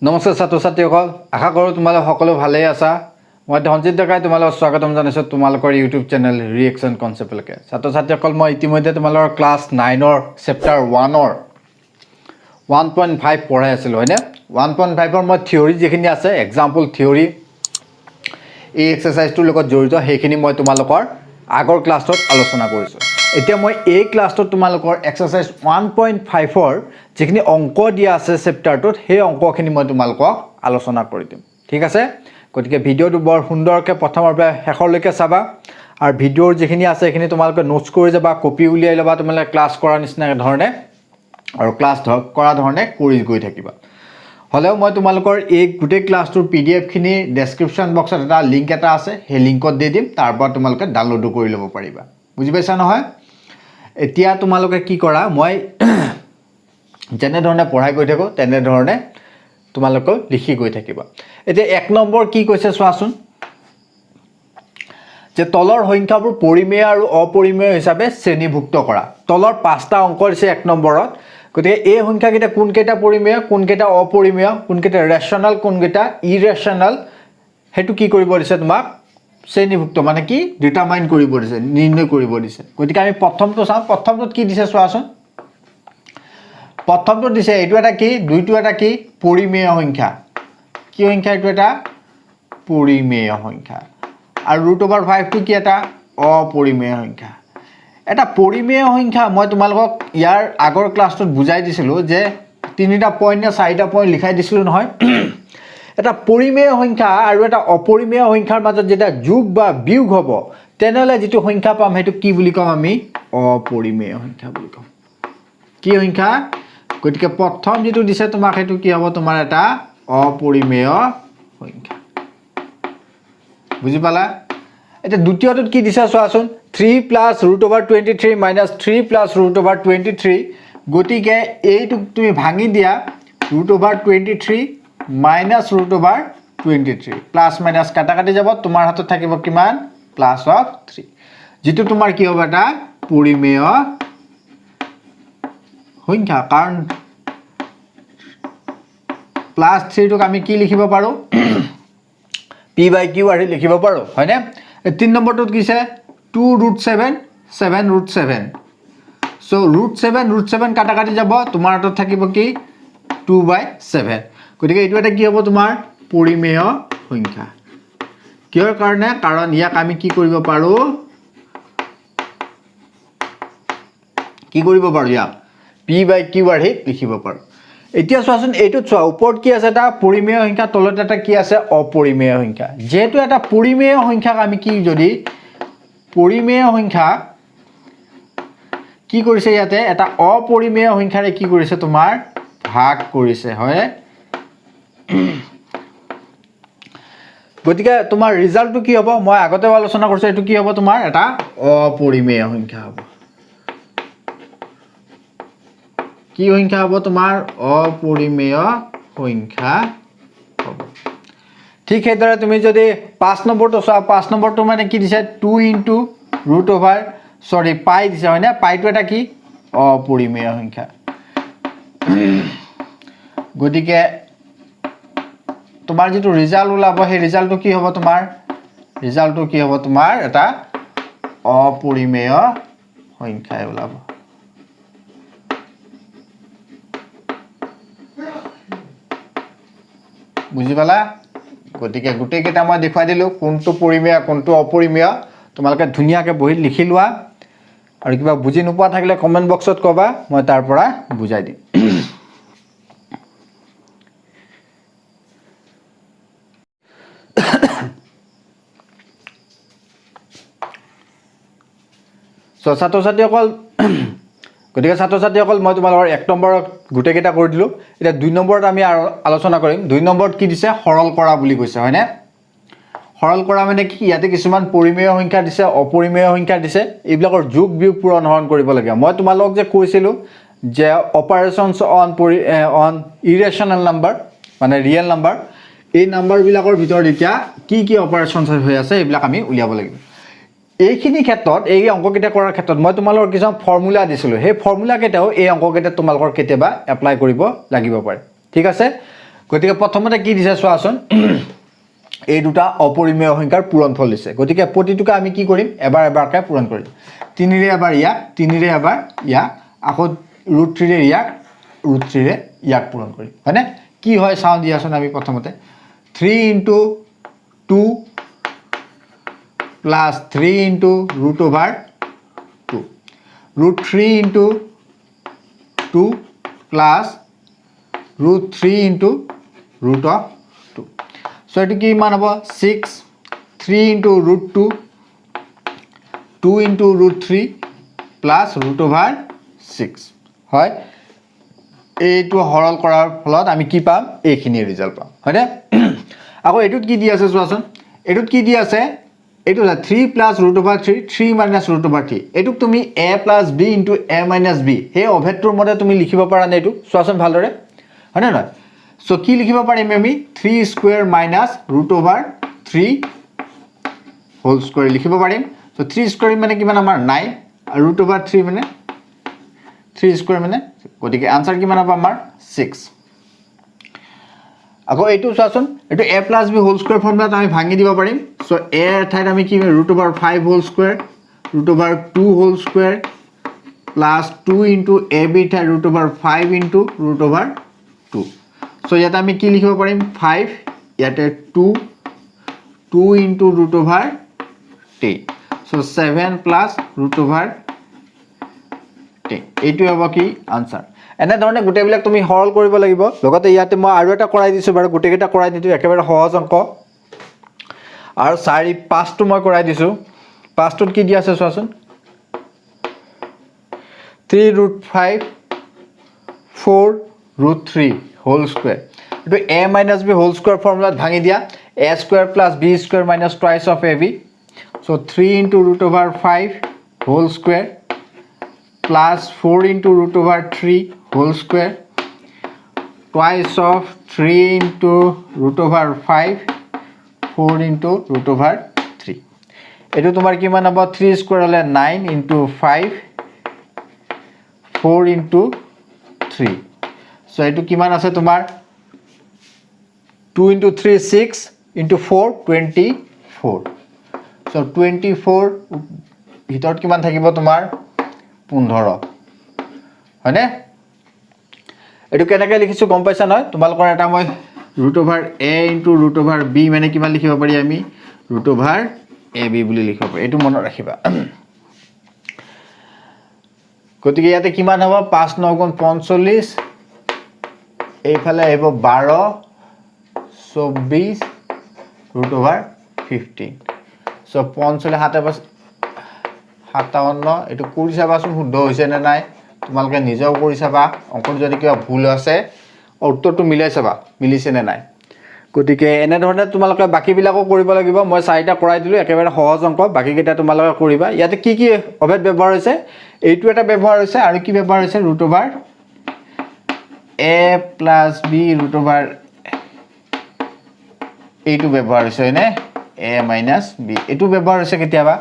নমস্কাৰ ছাত্ৰ ছাত্ৰীসকল আশা কৰোঁ তোমালোক সকলো ভালেই আছা মই ধনজিত ডেকাই তোমালোকক স্বাগতম জনাইছোঁ তোমালোকৰ ইউটিউব চেনেল ৰিএকশ্যন কনচেপ্টলৈকে ছাত্ৰ ছাত্ৰীসকল মই ইতিমধ্যে তোমালোকৰ ক্লাছ 9ৰ চেপ্টাৰ 1ৰ 1.5 পঢ়াই আছিলোঁ হয়নে 1.5ৰ মই থিয়ৰী যিখিনি আছে এক্সাম্পল থিয়ৰী এই এক্সাৰচাইজটোৰ লগত জড়িত সেইখিনি মই তোমালোকৰ আগৰ ক্লাছত আলোচনা কৰিছোঁ এতিয়া মই এই ক্লাছটোত তোমালোকৰ এক্সাৰচাইজ 1.5ৰ যিখিনি অংক দিয়া আছে চেপ্টাৰটোত সেই অংকখিনি মই তোমালোকক আলোচনা কৰি দিম ঠিক আছে গতিকে ভিডিঅ'টো বৰ সুন্দৰকৈ প্ৰথমৰ পৰা শেষলৈকে চাবা আৰু ভিডিঅ'ৰ যিখিনি আছে সেইখিনি তোমালোকে নোটছ কৰি যাবা কপি উলিয়াই ল'বা তোমালোকে ক্লাছ কৰাৰ নিচিনা ধৰণে আৰু ক্লাছ কৰা ধৰণে কৰি গৈ থাকিবা হলেও মই তোমালোকৰ এই গোটেই ক্লাছটোৰ পিডিএফ খিনি ডেসক্ৰিপচন বক্সত এটা লিংক এটা আছে সেই লিংকত দি দিম তাৰ পৰা তোমালোকে ডাউনলোড কৰি ল'ব পাৰিবা বুজি পাইছা নহয় এতিয়া তোমালোকে কি কৰা মই যেনে ধৰণে পঢ়াই গৈ থাকো তেনে ধৰণে তোমালোকে লিখি গৈ থাকিবা এতিয়া 1 নম্বৰ কি কৈছে চোৱাচোন যে তলৰ সংখ্যাবোৰ পৰিমেয় আৰু অপৰিমেয় হিচাপে শ্ৰেণীভুক্ত কৰা তলৰ 5টা অংক দিছে 1 নম্বৰত গতিকে এই সংখ্যাকেইটা কোনকেইটা পৰিমেয় কোনকেইটা অপৰিমেয় কোনকেইটা ৰেশনাল কোনকেইটা ইৰেশনাল হেতু কি কৰিব দিছে তোমাক শ্ৰেণীভুক্ত মানে কি ডিটাৰমাইন কৰিব দিছে নিৰ্ণয় কৰিব দিছে গতিকে আমি প্ৰথমটো চাওঁ প্ৰথমটোত কি দিছে চোৱাচোন প্ৰথমটো দিছে এইটো এটা কি দুইটো এটা কি পৰিমেয় সংখ্যা কি সংখ্যা এইটো এটা পৰিমেয় সংখ্যা আৰু √5 টো কি এটা অপৰিমেয় সংখ্যা এটা পৰিমেয় সংখ্যা মই তোমালোকক ইয়াৰ আগৰ ক্লাছটোত বুজাই দিছিলো যে 3টা পইণ্ট নে 4টা পইণ্ট লিখাই দিছিলো নহয় এটা পৰিমেয় সংখ্যা আৰু এটা অপৰিমেয় সংখ্যাৰ মাজত যেটা যোগ বা বিয়োগ হ'ব তেনেহলে যেটো সংখ্যা পাম হেতু কি বুলি কম আমি অপৰিমেয় সংখ্যা বুলি কম কি সংখ্যা গতিকে প্ৰথম যেটো দিছে তোমাক হেতু কি হ'ব তোমাৰ এটা অপৰিমেয় সংখ্যা বুজি পালা এটা দ্বিতীয়টোত কি দিছে চোৱাচোন 3 √23 - 3 √23 গতিকে এইটো তুমি ভাঙি দিয়া √23 - √23 প্লাস মাইনাস কাটা কাটি যাব তোমাৰ হাতত থাকিব কিমান +3 যেটো তোমাৰ কি হ'ব এটা পৰিমেয় সংখ্যা কাৰণ +3 টোক আমি কি লিখিব পাৰো p/q আহি লিখিব পাৰো হয়নে 3 নম্বৰটোত কিছে 2√7 7√7 সো √7 কাটা কাটি যাব তোমাৰ হাতত থাকিব কি 2/7 গতিকে এইটো এটা কি হ'ব তোমাৰ পৰিমেয় সংখ্যা কিহৰ কাৰণে কাৰণ ইয়াক আমি কি কৰিব পাৰো ইয়াক p/q আহি লিখিব পাৰো এতিয়া চোৱাচোন এইটো চোৱা ওপৰত কি আছে এটা পৰিমেয় সংখ্যা তলত এটা কি আছে অপৰিমেয় সংখ্যা যেহেতু এটা পৰিমেয় সংখ্যাক আমি কি যদি পৰিমেয় সংখ্যা কি কৰিছে ইয়াতে এটা অপৰিমেয় সংখ্যাৰে কি কৰিছে তোমাৰ ভাগ কৰিছে হয় গতিকে তোমাৰ ৰিজাল্টটো কি হ'ব মই আগতে আলোচনা কৰিছো এটো কি হ'ব তোমাৰ এটা অপৰিমেয় সংখ্যা হ'ব কি সংখ্যা হ'ব তোমাৰ অপৰিমেয় সংখ্যা হ'ব ঠিক হেদৰে তুমি যদি 5 নম্বৰটো চোৱা 5 নম্বৰটো মানে কি দিছে 2 * পাই দিছে হয় না পাইটো এটা কি অপৰিমেয় সংখ্যা গতিকে তোমাৰ যেটো ৰিজাল্ট ওলাব সেই ৰিজাল্টটো কি হ'ব তোমাৰ এটা অপৰিমেয় সংখ্যা ওলাব বুজি পালা গতিকে গুটেই কেটা মই দেখুৱাই দিলো কোনটো পৰিমেয় কোনটো অপৰিমেয় তোমালোকে ধুনিয়াকৈ বহি লিখি লোৱা আৰু কিবা বুজি নোপোৱা থাকিলে কমেন্ট বক্সত কবা মই তাৰ পৰা বুজাই দিম সো ছাত্ৰ-ছাত্ৰীসকল গতিকে ছাত্ৰ-ছাত্ৰীসকল মই তোমালোকৰ 1 নম্বৰত গুটেই কেটা কৰি দিলো এটা 2 নম্বৰত আমি আলোচনা কৰিম 2 নম্বৰত কি দিছে সৰল কৰা বুলি কৈছে হয়নে সৰল কৰা মানে কি ইয়াতে কিছুমান পৰিমেয় সংখ্যা দিছে অপৰিমেয় সংখ্যা দিছে এইবিলাকৰ যোগ বিয়োগ পূৰণ হৰণ কৰিব লাগে মই তোমালোকক যে কৈছিলো যে অপাৰেশনস অন ইৰেশনাল নাম্বাৰ মানে ৰিয়েল নাম্বাৰ এই নাম্বাৰ বিলাকৰ ভিতৰত এতিয়া কি অপাৰেশনস হৈ আছে এইবিলাক আমি উলিয়াব লাগিব এইখিনি ক্ষেত্ৰত এই অংককেইটা কৰাৰ ক্ষেত্ৰত মই তোমালোকৰ কিছু ফৰ্মুলা দিছিলো সেই ফৰ্মুলা কেটাও এই অংককেইটা তোমালোকৰ কেতিয়াবা এপ্লাই কৰিব লাগিব পাৰে ঠিক আছে গতিকে প্ৰথমতে কি দিছে চোৱাচোন এই দুটা অপৰিমেয় সংখ্যাৰ পূৰণফল দিছে গতিকে প্ৰতিটোকে আমি কি কৰিম এবাৰ এবাৰকৈ পূৰণ কৰিম 3 ৰে এবাৰ ইয়াক 3 ৰে এবাৰ ইয়াক আকৌ √3 ৰে ইয়াক √3 ৰে ইয়াক পূৰণ কৰিম হয়নে কি হয় চাওঁ দিয়াচোন আমি প্ৰথমতে 3 * 2 plus 3 into root over 2 root 3 into 2 plus root 3 into root of 2 so etu ki man hobo 6 3 into root 2 2 into root 3 plus root over 6 hoy এইটো হৰল কৰাৰ ফলত আমি কি পাম এইখিনি ৰিজাল্ট পাম হয়নে আকৌ এটুত কি দি আছে চোৱাচোন এটুত কি দি আছে এটু 3 plus root over 3 3 minus root over 3 এটুক তুমি a plus b into a minus b হে অভেদটোৰ মতে তুমি লিখিব পাৰা না এটু চোৱাচোন ভালদৰে হয়নে নহয় সো কি লিখিব পাৰিম আমি 3 square minus root over 3 whole square লিখিব পাৰিম সো 3 square মানে কিমান আমাৰ 9 আৰু root over 3 মানে 3 square মানে গতিকে আনসাৰ কিমান হ'ব আমাৰ 6 আকৌ এইটো চোৱাচোন এটো a plus b whole square ফৰ্মুলাত আমি ভাঙি দিব পাৰিম সো a ঠাইত আমি কি root over 5 whole square root over 2 whole square plus 2 into ab ঠাইত root over 5 into root over 2 so ইয়াত আমি কি লিখিব পাৰিম 5 ইয়াতে 2 2 into root over 10 so 7 plus root over 10 এইটো হ'ব কি আনসাৰ এনে ধৰণে গুটেবিলাক তুমি হৰল কৰিব লাগিব লগতে ইয়াতে মই আৰু এটা কৰাই দিছো বাৰু গুটেকেটা কৰাই দিছো একেবাৰে সহজ অংক আৰু 4 5 টো মই কৰাই দিছো 5 টোত কি দি আছে চোৱাচোন 3 √5 4 √3 হোল স্কয়াৰ এটো a - b হোল স্কয়াৰ ফৰ্মুলাত ভাঙি দিয়া a square plus b square minus twice of ab so 3 into root over 5 whole square plus 4 into root over 3 whole square twice of 3 into root over 5 4 into root over 3 এটো তোমার কি মান হবে 3 square হলে 9 into 5 4 into 3 so এটো কি মান আছে তোমার 2 into 3 6 into 4 24 সো 24 ভিতৰত কিমান থাকিব তোমাৰ 15 হয়নে এটো কেনেকৈ লিখিছো গম পাইছা নহয় তোমালোকৰ এটা মই root over a into root over b মানে কিমান লিখিব পাৰি আমি root over ab বুলি লিখিব পাৰি এটো মনত ৰাখিবা গতিকে ইয়াতে কিমান হ'ব 5 9 গুণ 45 এইফালে আহিব 12 24 root over 15 সো 45 হাতে 57 এটো কৰি চাবাচোন শুদ্ধ হৈছে নে নাই তোমালকে নিজেও কৰি চাবা অংকৰ যদি কিবা ভুল আছে উত্তৰটো মিলাই চাবা মিলিছে নে নাই গতিকে এনে ধৰণে তোমালকে বাকি বিলাকো কৰিব লাগিব মই 4টা কৰাই দিলো একেবাৰে সহজ অংক বাকি কেইটা তোমালকে কৰিবা ইয়াতে কি কি অভেদ ব্যৱহাৰ হৈছে এইটো এটা ব্যৱহাৰ হৈছে আৰু কি ব্যৱহাৰ হৈছে root over a plus b root over এইটো ব্যৱহাৰ হৈছে নে a minus b এইটো ব্যৱহাৰ হৈছে কেতিয়াবা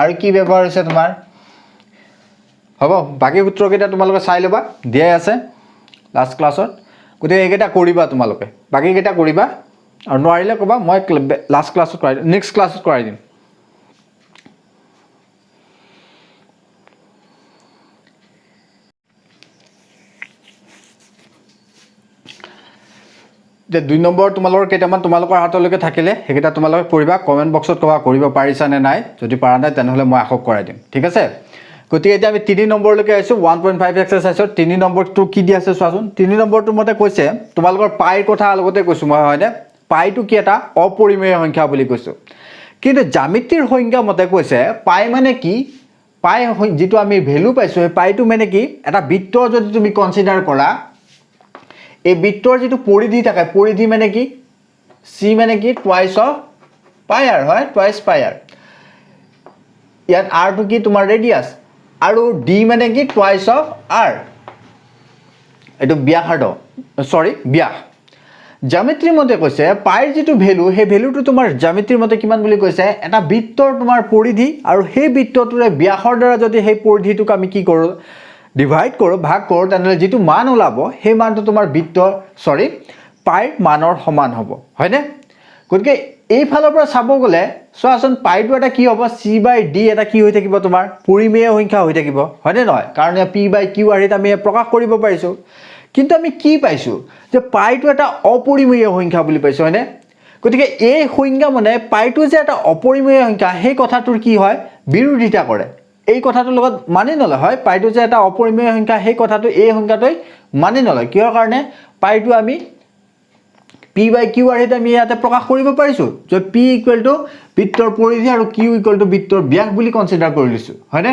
আৰু কি ব্যৱহাৰ হৈছে তোমাৰ হ'ব বাকি সূত্র কেইটা তোমালোকে চাই লবা দিয়া আছে লাস্ট ক্লাছত গতে এইকেইটা কৰিবা তোমালোকে বাকি কেইটা কৰিবা আৰু নোৱাৰিলে কবা মই লাস্ট ক্লাছত কৰাই নেক্সট ক্লাছত কৰাই দিম যে 2 নম্বৰ তোমালোকৰ কেইটামান তোমালোকৰ হাতলৈকে থাকিলে হেকেটা তোমালোকে কৰিবা কমেন্ট বক্সত কবা কৰিব পাৰিছা নে নাই যদি পাৰা নাই তেনেহলে মই আকৌ কৰাই দিম ঠিক আছে গতিকে এতিয়া আমি 3 নম্বৰলৈকে আইছো 1.5 এক্সাৰসাইজৰ 3 নম্বৰটো কি দি আছে চোৱাচোন 3 নম্বৰটো মতে কৈছে তোমালোকৰ পাইৰ কথা লগতে কৈছো মই হয়নে পাইটো কি এটা অপৰিমেয় সংখ্যা বুলি কৈছো কিন্তু জ্যামিতিৰ সংজ্ঞা মতে কৈছে পাই মানে কি পাই যেটো আমি ভ্যালু পাইছো পাইটো মানে কি এটা বৃত্ত যদি তুমি কনসিডাৰ কৰা এই বৃত্তৰ যেটো পৰিধি থাকে পৰিধি মানে কি c মানে কি টুৱাইস অফ পাই r হয় টুৱাইস পাই r ইয়াত r টো কি তোমাৰ ৰেডিয়াস আৰু d মানে কি টুৱাইস অফ r এটো ব্যাসাৰ্ধ সৰি ব্যাস জ্যামিতিৰ মতে কৈছে পাইৰ যেটো ভ্যালু হে ভ্যালুটো তোমাৰ জ্যামিতিৰ মতে কিমান বুলি কৈছে এটা বৃত্তৰ তোমাৰ পৰিধি আৰু হে বৃত্তটোৰে ব্যাসৰ দ্বাৰা যদি হে পৰিধিটোক আমি কি কৰো ডিভাইড কৰো ভাগ কৰো তেনলে যেটো মান ওলাব হে মানটো তোমাৰ বৃত্ত সৰি পাইৰ মানৰ সমান হ'ব হয়নে গতিকে এই ফালৰ পৰা চাব গলে চোৱাচোন পাইটো এটা কি হ'ব c/d এটা কি হৈ থাকিব তোমাৰ পৰিমেয় সংখ্যা হৈ থাকিব হয়নে নহয় কাৰণ p/q আৰিত আমি প্ৰকাশ কৰিব পাৰিছো কিন্তু আমি কি পাইছো যে পাইটো এটা অপৰিমেয় সংখ্যা বুলি পাইছো হয়নে গতিকে এই সংজ্ঞা মানে পাইটো যে এটা অপৰিমেয় সংখ্যা সেই কথাটোৰ কি হয় বিৰোধিতা কৰে এই কথাটোৰ লগত মানি নলয় হয় পাইটো যে এটা অপৰিমেয় সংখ্যা সেই কথাটো এই সংখ্যাটোই মানি নলয় কিহৰ কাৰণে পাইটো আমি p/q আৰিত আমি ইয়াতে প্ৰকাশ কৰিব পাৰিছো যে p = বৃত্তৰ পৰিধি আৰু q = বৃত্তৰ ব্যাস বুলি কনসিডাৰ কৰি লৈছো হয়নে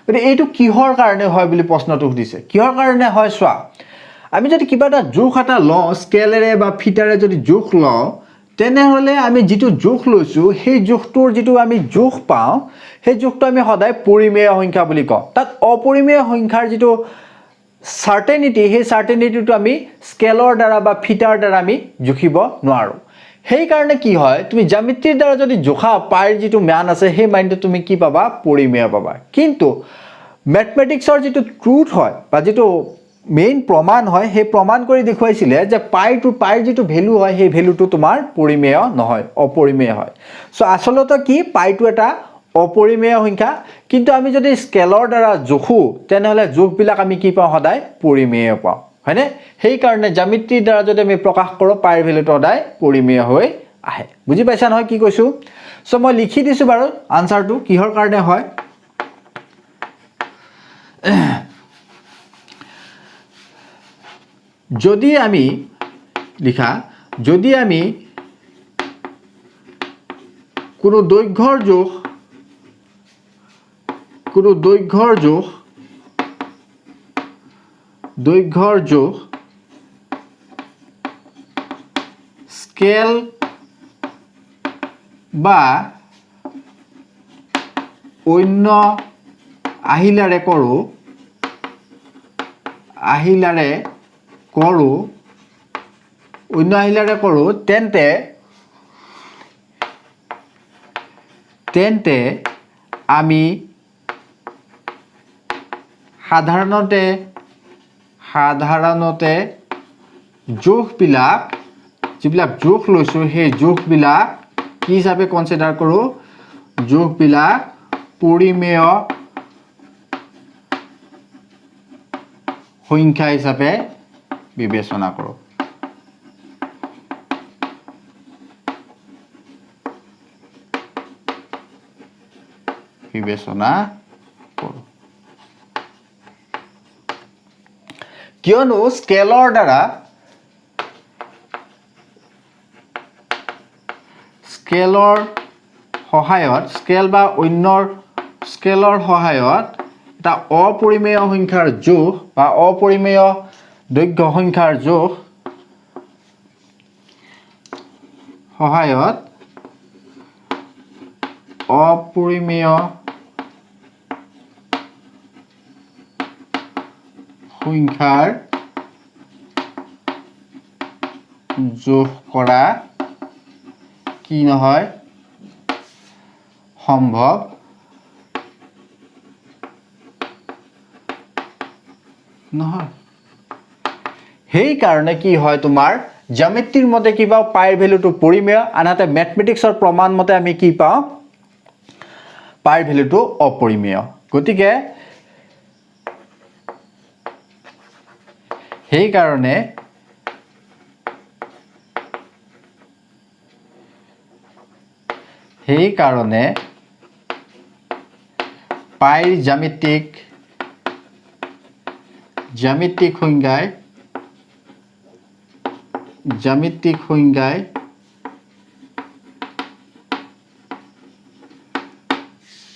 গতিকে এইটো কিহৰ কাৰণে হয় বুলি প্ৰশ্নটো সুধিছে কিহৰ কাৰণে হয় চোৱা আমি যদি কিবা এটা জোখ এটা লওঁ স্কেলেৰে বা ফিটাৰে যদি জোখ লওঁ তেনেহলে আমি যেটো জোখ লৈছো সেই জোখটোৰ যেটো আমি জোখ পাওঁ সেই জোখটো আমি সদায় পৰিমেয় সংখ্যা বুলি কওঁ তাত অপৰিমেয় সংখ্যাৰ যেটো সাৰ্টেনিটি সেই সাৰ্টেনিটিটো আমি স্কেলৰ দ্বাৰা বা ফিটাৰ দ্বাৰা আমি জুখিব নোৱাৰো সেই কাৰণে কি হয় তুমি জ্যামিতিৰ দ্বাৰা যদি জোখা পাইৰ যেটো মান আছে সেই মানটো তুমি কি পাবা পৰিমেয় পাবা কিন্তু ম্যাথমেটিক্সৰ যেটো ট্ৰুথ হয় বা যেটো মেইন প্ৰমাণ হয় সেই প্ৰমাণ কৰি দেখুৱাইছিলে যে পাইৰ যেটো ভ্যালু হয় সেই ভ্যালুটো তোমাৰ পৰিমেয় নহয় অপৰিমেয় হয় সো আসলতে কি পাইটো এটা অপৰিমেয় সংখ্যা কিন্তু আমি যদি স্কেলৰ দ্বাৰা জোখো তেনেহলে জোখবিলাক আমি কি পাওঁ সদায় পৰিমেয় পাওঁ হয়নে সেই কাৰণে জ্যামিতিৰ দ্বাৰা যদি আমি প্ৰকাশ কৰো পাইৰ ভ্যালুটো সদায় পৰিমেয় হৈ আহে বুজি পাইছা নহয় কি কৈছো সো মই লিখি দিছো বাৰু আনসাৰটো কিহৰ কাৰণে হয় যদি আমি লিখা যদি আমি কোনো দৈৰ্ঘ্যৰ জোখ স্কেল বা অন্য আহিলাৰে কৰো তেন্তে আমি সাধাৰণতে জোখবিলাক যিবিলাক জোখ লৈছো সেই জোখবিলাক কি হিচাপে কনসিডাৰ কৰো জোখবিলাক পৰিমেয় সংখ্যা হিচাপে বিবেচনা কৰো কিয়নো স্কেলৰ দ্বাৰা স্কেলৰ সহায়ত স্কেল বা অন্যৰ স্কেলৰ সহায়ত এটা অপৰিমেয় সংখ্যাৰ জোখ বা অপৰিমেয় দৈৰ্ঘ্য সংখ্যাৰ জোখ সহায়ত অপৰিমেয় সংখ্যাৰ জোখ কৰা কি নহয় সম্ভৱ নহয় সেই কাৰণে কি হয় তোমাৰ জ্যামিতিৰ মতে কি পাও পাইৰ ভ্যালুটো পৰিমেয় আনহাতে ম্যাথমেটিক্সৰ প্ৰমাণ মতে আমি কি পাও পাইৰ ভ্যালুটো অপৰিমেয় গতিকে সেই কাৰণে পাইৰ জ্যামিতিক সংজ্ঞাই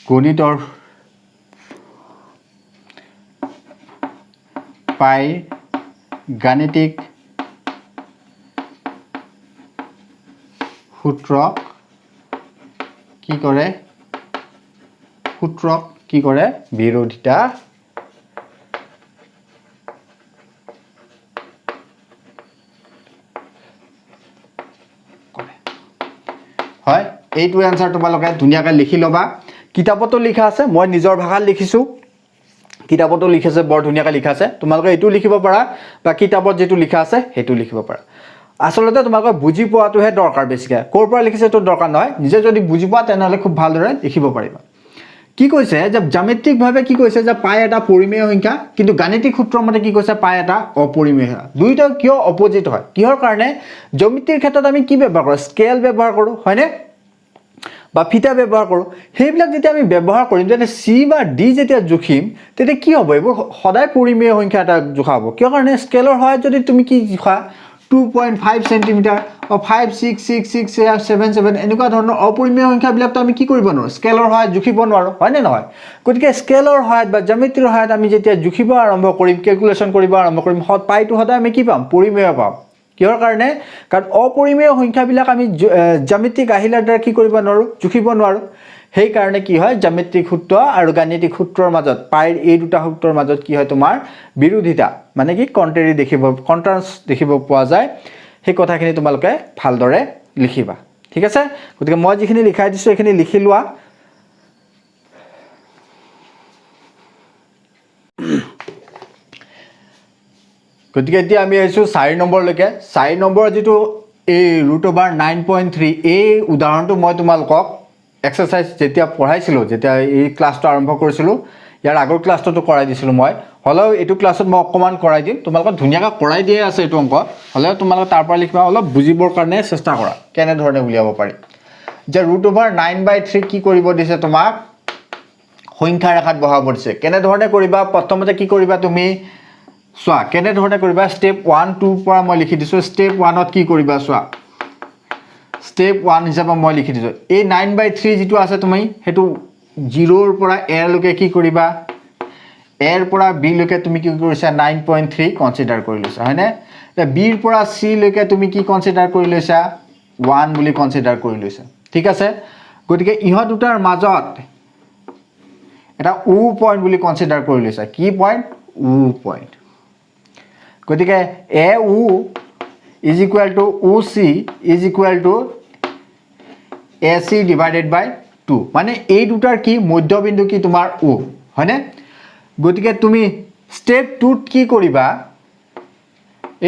গণিতৰ পাইৰ গাণিতিক সূত্ৰক কি কৰে বিৰোধিতা কৰে হয় এইটো আনসাৰ তোমালোকে ধুনিয়াকৈ লিখি লবা কিতাপতো লিখা আছে মই নিজৰ ভাষাত লিখিছো কিতাপতো লিখা আছে বৰ ধুনিয়াকৈ লিখা আছে তোমালোকে এটো লিখিব পাৰা বা কিতাপত যেটো লিখা আছে হেতু লিখিব পাৰা আসলতে তোমালোকে বুজি পোৱাটোহে দৰকাৰ বেছিকৈ ক'ৰ পৰা লিখিছে এইটো দৰকাৰ নহয় নিজে যদি বুজি পোৱা তেনেহ'লে খুব ভালদৰে লিখিব পাৰিবা কি কৈছে যে জ্যামিতিকভাৱে কি কৈছে যে পাই এটা পৰিমেয় সংখ্যা কিন্তু গাণিতিক সূত্ৰৰ মতে কি কৈছে পাই এটা অপৰিমেয় সংখ্যা দুইটা কিয় অপোজিট হয় কিহৰ কাৰণে জ্যামিতিৰ ক্ষেত্ৰত আমি কি ব্যৱহাৰ কৰোঁ স্কেল ব্যৱহাৰ কৰোঁ হয়নে বা ফিটা ব্যৱহাৰ কৰোঁ সেইবিলাক যেতিয়া আমি ব্যৱহাৰ কৰিম তেতিয়া চি বা ডি যেতিয়া জুখিম তেতিয়া কি হ'ব এইবোৰ সদায় পৰিমেয় সংখ্যা এটা জোখা হ'ব কিয় কাৰণে স্কেলৰ সহায়ত যদি তুমি কি জোখা 2.5 সেন্টিমিটাৰ বা 56667 এনেকুৱা ধৰণৰ অপৰিমেয় সংখ্যাবিলাকতো আমি কি কৰিব নোৱাৰোঁ স্কেলৰ সহায়ত জুখিব নোৱাৰোঁ হয়নে নহয় গতিকে স্কেলৰ সহায়ত বা জ্যামিতিৰ সহায়ত আমি যেতিয়া জুখিব আৰম্ভ কৰিম কেলকুলেশ্যন কৰিব আৰম্ভ কৰিম পাইটো সদায় আমি কি পাম পৰিমেয় পাম কিহৰ কাৰণে কাৰণ অপৰিমেয় সংখ্যাবিলাক আমি জ্যামিতিক আহিলাৰ দ্বাৰা কি কৰিব নোৱাৰোঁ জুখিব নোৱাৰোঁ সেই কাৰণে কি হয় জ্যামিতিক সূত্ৰ আৰু গাণিতিক সূত্ৰৰ মাজত পাইৰ এই দুটা সূত্ৰৰ মাজত কি হয় তোমাৰ বিৰোধিতা মানে কি কন্ট্ৰাষ্ট দেখিব পোৱা যায় সেই কথাখিনি তোমালোকে ভালদৰে লিখিবা ঠিক আছে গতিকে মই যিখিনি লিখাই দিছোঁ এইখিনি লিখি লোৱা গতিকে এতিয়া আমি আহিছোঁ 4 নম্বৰলৈকে 4 নম্বৰ যিটো এই √9.3 এই উদাহৰণটো মই তোমালোকক এক্সাৰসাইজ যেতিয়া পঢ়াইছিলোঁ যেতিয়া এই ক্লাছটো আৰম্ভ কৰিছিলোঁ ইয়াৰ আগৰ ক্লাছটো কৰাই দিছিলোঁ মই হলেও এইটো ক্লাছত মই অকমান কৰাই দিম তোমালোকক ধুনীয়াকৈ কৰাই দিয়ে আছে এইটো অংক হলেও তোমালোকে তাৰ পৰা লিখিবা অলপ বুজিবৰ কাৰণে চেষ্টা কৰা কেনে ধৰণে উলিয়াব পাৰি যে √9/3 কি কৰিব দিছে তোমাক সংখ্যা ৰেখাত বহাব দিছে কেনে ধৰণে কৰিবা প্ৰথমতে কি কৰিবা তুমি চোৱা কেনে ধৰণে কৰিবা স্টেপ 1 2 পৰা মই লিখি দিছোঁ স্টেপ 1 ত কি কৰিবা চোৱা স্টেপ 1 হিচাপে মই লিখি দিছোঁ এই 9/3 যেটো আছে তুমি হেতু 0 ৰ পৰা a লৈকে কি কৰিবা a ৰ পৰা b লৈকে তুমি কি কৰিছা 9.3 কনসিডাৰ কৰি লৈছা হয়নে b ৰ পৰা c লৈকে তুমি কি কনসিডাৰ কৰি লৈছা 1 বুলি কনসিডাৰ কৰি লৈছা ঠিক আছে গতিকে ইহত দুটাৰ মাজত এটা ও পয়েন্ট বুলি কনসিডাৰ কৰি লৈছা কি পয়েন্ট ও পয়েন্ট গতিকে a u is equal to oc is equal to ac divided by 2 মানে এই দুটাৰ কি মধ্যবিন্দু কি তোমাৰ o হয়নে গতিকে তুমি স্টেপ 2 ত কি কৰিবা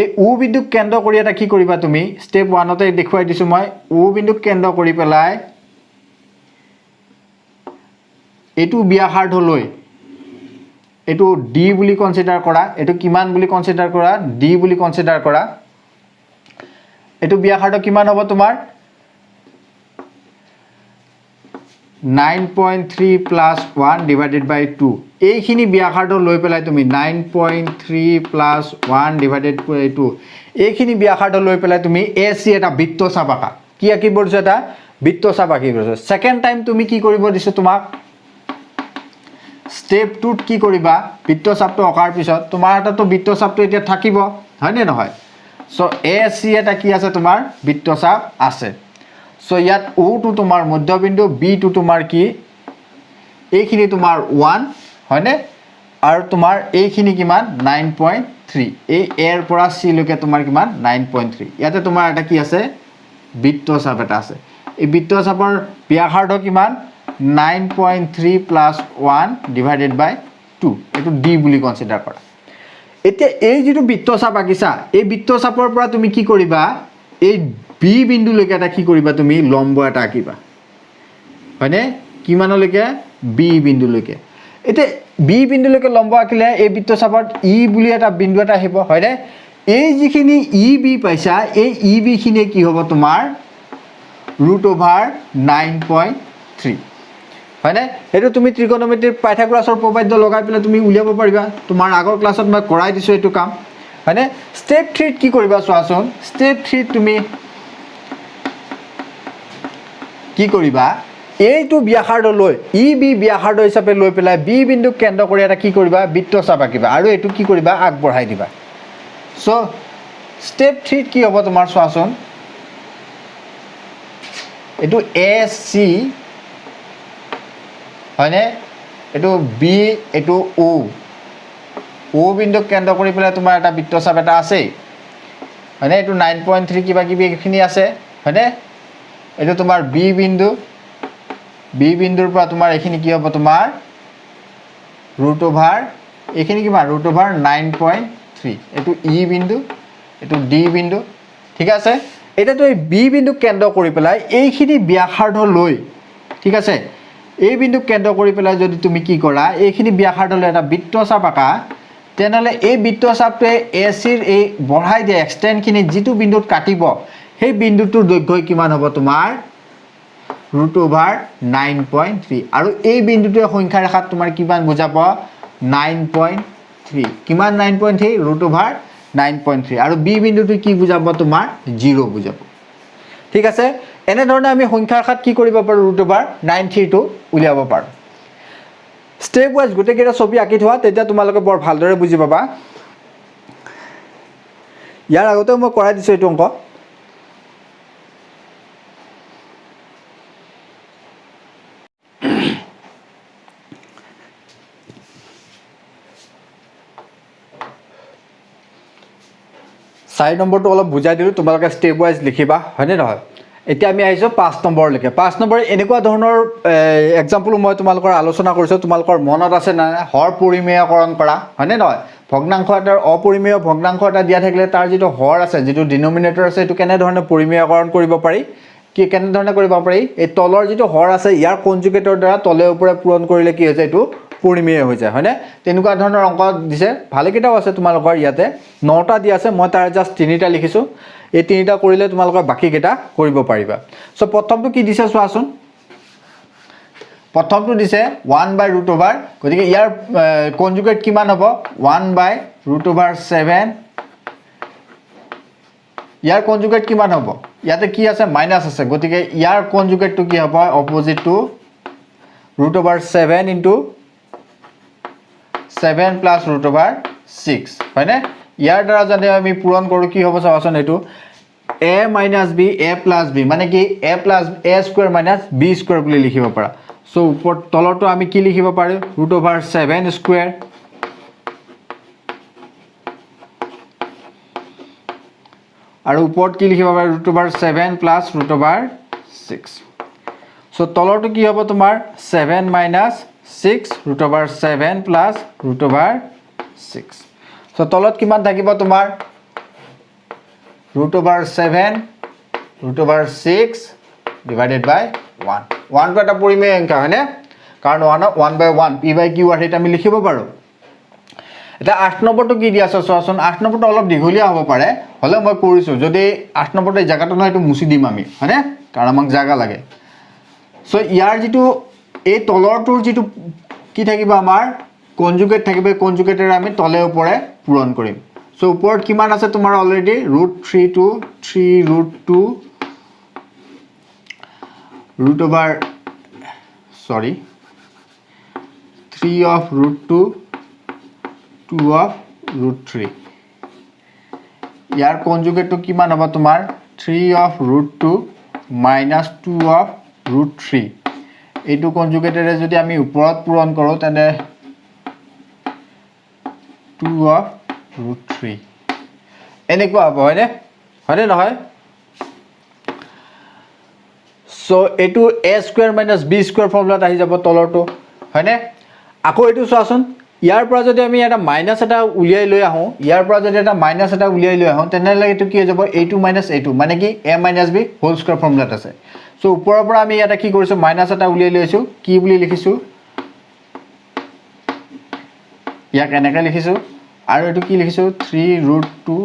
এই o বিন্দুক কেন্দ্ৰ কৰি এটা কি কৰিবা তুমি স্টেপ 1 তে দেখুৱাই দিছো মই o বিন্দুক কেন্দ্ৰ কৰি পেলাই এটু ব্যাসাৰ্ধ লৈ এটু d বুলি কনসিডাৰ কৰা এটু কিমান বুলি কনসিডাৰ কৰা d বুলি কনসিডাৰ কৰা এটু ব্যাসাৰ্ধ কিমান হ'ব তোমাৰ 9.3 plus 1 divided by 2 এইখিনি ব্যাসাৰ্ধ লৈ পেলাই তুমি 9.3 plus 1 divided by 2 এইখিনি ব্যাসাৰ্ধ লৈ পেলাই তুমি AC এটা বৃত্তচাপ আঁকা কি আঁকিব দিছো এটা বৃত্তচাপ আঁকিব দিছো সেকেন্ড টাইম তুমি কি কৰিব দিছো তোমাক স্টেপ 2 ত কি কৰিবা বৃত্তচাপটো অকাৰ পিছত তোমাৰ হাততো বৃত্তচাপটো এতিয়া থাকিব হয়নে নহয় সো AC এটা কি আছে তোমাৰ বৃত্তচাপ আছে সো ইয়াত O টু তোমাৰ মধ্যবিন্দু B টু তোমাৰ কি এইখিনি তোমাৰ 1 হয়নে আৰু তোমাৰ এইখিনি কিমান 9.3 এই A ৰ পৰা C লৈকে তোমাৰ কিমান 9.3 ইয়াতে তোমাৰ এটা কি আছে বৃত্তচাপ এটা আছে এই বৃত্তচাপৰ ব্যাসাৰ্ধ কিমান 9.3 plus 1 divided by 2 এটো D বুলি কনসিডাৰ কৰা এতিয়া এই যেটো বৃত্তচাপ আঁকিছা এই বৃত্তচাপৰ পৰা তুমি কি কৰিবা এই B বিন্দু লৈকে এটা কি কৰিবা তুমি লম্ব এটা আঁকিবা হয়নে কিমানলৈকে B বিন্দু লৈকে এতে B বিন্দু লৈকে লম্ব আঁকিলে এই বৃত্তচাপত E বুলি এটা বিন্দু এটা আহিব হয়নে এই যিখিনি EB পাইছা এই EB খিনি কি হ'ব তোমাৰ √9.3 হয়নে এটো তুমি ত্ৰিকোণমিতিৰ পাইথাগোৰাছৰ উপপাদ্য লগাই পেলাই তুমি উলিয়াব পাৰিবা তোমাৰ আগৰ ক্লাছত মই কৰাই দিছো এটো কাম হয়নে স্টেপ 3 কি কৰিবা চোৱাচোন স্টেপ 3 তুমি কি কৰিবা এইটো ব্যাসাৰ্ধ লৈ EB ব্যাসাৰ্ধ হিচাপে লৈ পেলাই B বিন্দু কেন্দ্ৰ কৰি এটা কি কৰিবা বৃত্তচাপ আঁকিবা আৰু এটো কি কৰিবা আগবঢ়াই দিবা সো স্টেপ 3 কি হ'ব তোমাৰ চোৱাচোন এটো AC হয়নে এটো B এটো O বিন্দু কেন্দ্ৰ কৰি পেলাই তোমাৰ এটা বৃত্তচাপ এটা আছে হয়নে এটো 9.3 কিবা কিবি এখিনি আছে হয়নে এটো তোমাৰ B বিন্দুৰ পৰা তোমাৰ এখিনি কি হ'ব তোমাৰ √, এখিনি কিমান √9.3 এটো E বিন্দু এটো D বিন্দু ঠিক আছে এটা তুমি বি বিন্দু কেন্দ্ৰ কৰি পেলাই এইখিনি ব্যাসাৰ্ধ লৈ ঠিক আছে এই বিন্দু কেন্দ্ৰ কৰি পেলাই যদি তুমি কি কৰা এইখিনি ব্যাসাৰ্ধ লৈ এটা বৃত্তচাপ আঁকা তেনেহলে এই বৃত্তচাপটোৱে এচিৰ এই বঢ়াই দিয়া এক্সটেন্ড খিনি যেটো বিন্দুত কাটিব সেই বিন্দুটোৰ দৈৰ্ঘ্য কিমান হ'ব তোমাৰ √9.3 আৰু এই বিন্দুটোৰ সংখ্যা ৰেখাত তোমাৰ কিমান বুজাব 9.3 কিমান 9.3 √9.3 আৰু বি বিন্দুটো কি বুজাব তোমাৰ 0 বুজাব ঠিক আছে এনে ধৰণে আমি সংখ্যা ৰেখাত কি কৰিব পাৰো √9.3 টো উলিয়াব পাৰো স্টেপ ওয়াইজ গটে কেটা ছবি আঁকি থোৱা তেতিয়া তোমালোকে বৰ ভালদৰে বুজি পাবা ইয়াৰ আগতে মই কৰাই দিছো এইটো অংক চাৰি নম্বৰটো অলপ বুজাই দিলো তোমালোকে স্টেপ ওয়াইজ লিখিবা হয়নে নহয় এতিয়া আমি আহিছো 5 নম্বৰ লৈকে 5 নম্বৰ এনেকুৱা ধৰণৰ এক্সাম্পল মই তোমালোকৰ আলোচনা কৰিছো তোমালোকৰ মনত আছে না হৰ পৰিমেয়কৰণ কৰা হয়নে নহয় ভগ্নাংশ এটাৰ অপৰিমেয় ভগ্নাংশ এটা দিয়া থাকিলে তাৰ যেটো হৰ আছে যেটো ডিনোমিনেটৰ আছে এটো কেনে ধৰণে পৰিমেয়কৰণ কৰিব পাৰি কি কেনে ধৰণে কৰিব পাৰি এই তলৰ যেটো হৰ আছে ইয়াৰ কনজুগেটৰ দ্বাৰা তলে ওপৰে পূৰণ কৰিলে কি হৈ যায় এটো পৰিমেয় হৈ যায় হয়নে তেনেকুৱা ধৰণৰ অংক দিছে ভালে কিটাও আছে তোমালোকৰ ইয়াতে 9টা দি আছে মই তাৰ জাস্ট 3টা লিখিছো এই 3টা কৰিলে তোমালোকৰ বাকি কিটা কৰিব পাৰিবা সো প্ৰথমটো কি দিছে চোৱাচোন প্ৰথমটো দিছে 1/√, গতিকে ইয়াৰ কনজুগেট কিমান হ'ব 1/√7 ইয়াৰ কনজুগেট কিমান হ'ব ইয়াতে কি আছে মাইনাস আছে গতিকে ইয়াৰ কনজুগেটটো কি হ'ব অপোজিট টু √7 * 7 + √6 হয়নে ইয়াৰ দ্বাৰা যদি আমি পূৰণ কৰো কি হ'ব চাওচোন এটো a - b a + b মানে কি a + a² - b² বুলি লিখিব পাৰা সো ওপৰ তলটো আমি কি লিখিব পাৰো √7² আৰু ওপৰত কি লিখিব পাৰো √7 + √6 সো তলটো কি হ'ব তোমাৰ 7 - 6 √7 + √6 সো তলত কিমান থাকিব তোমাৰ √7 √6 divided by 1 1 টো এটা পৰিমেয় সংখ্যা হয়নে কাৰণ 1/1 p/q আৰু এটা আমি লিখিব পাৰো এটা 8 নম্বৰটো কি দি আছে চোৱাচোন 8 নম্বৰটো অলপ দীঘলীয়া হ'ব পাৰে হলে মই কৰিছো যদি 8 নম্বৰটো জায়গাটো নহয় এটো মুছি দিম আমি হয়নে কাৰণ আমাক জায়গা লাগে সো ইয়াৰ যেটো এই তলৰটোৰ যেটো কি থাকিব আমাৰ কনজুগেট থাকিব কনজুগেটৰ আমি তলে ওপৰে পূৰণ কৰিম সো ওপৰত কিমান আছে তোমাৰ অলৰেডি √3 to 3√2 3 of √2 2 of √3 ইয়াৰ কনজুগেটটো কিমান হ'ব তোমাৰ 3 of √2 - 2 of √3 এইটো কনজুগেটৰে যদি আমি ওপৰত পূৰণ কৰো তেনে 2 of √3 এনেকুৱা হ'ব হয়নে হয়নে নহয় সো এটো a² - b² ফৰ্মুলাত আহি যাব তলৰটো হয়নে আকৌ এটো চোৱাচোন ইয়াৰ পৰা যদি আমি এটা মাইনাস এটা উলিয়াই লৈ আহো ইয়াৰ পৰা যদি এটা মাইনাস এটা উলিয়াই লৈ আহো তেনহলে এটো কি হৈ যাব a2 - a2 মানে কি a - b হোল স্কয়াৰ ফৰ্মুলাত আছে সো ওপৰৰ পৰা আমি এটা কি কৰিছো মাইনাস এটা উলিয়াই লৈছো কি বুলি লিখিছো ইয়াক এনেকৈ লিখিছো আৰু এটো কি লিখিছো 3√2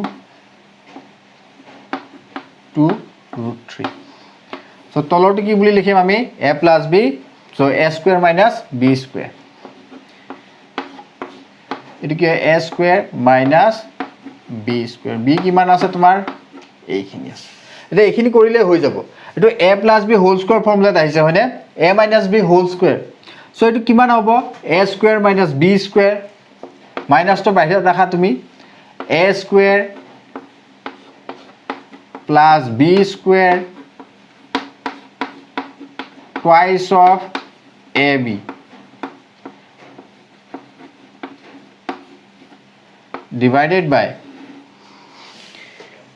2 √3 সো তলৰটো কি বুলি লিখিম আমি a + b so a² - b² এটো কি a² - b² b কিমান আছে তোমাৰ এইখিনি আছে এটা এইখিনি কৰিলে হৈ যাব এটো a + b হোল স্কয়াৰ ফৰ্মুলাত আহিছে হয়নে a - b whole square so এটো কিমান হ'ব a² - b² মাইনাসটো বাহিৰত ৰাখা তুমি a² + b² twice of ab divided by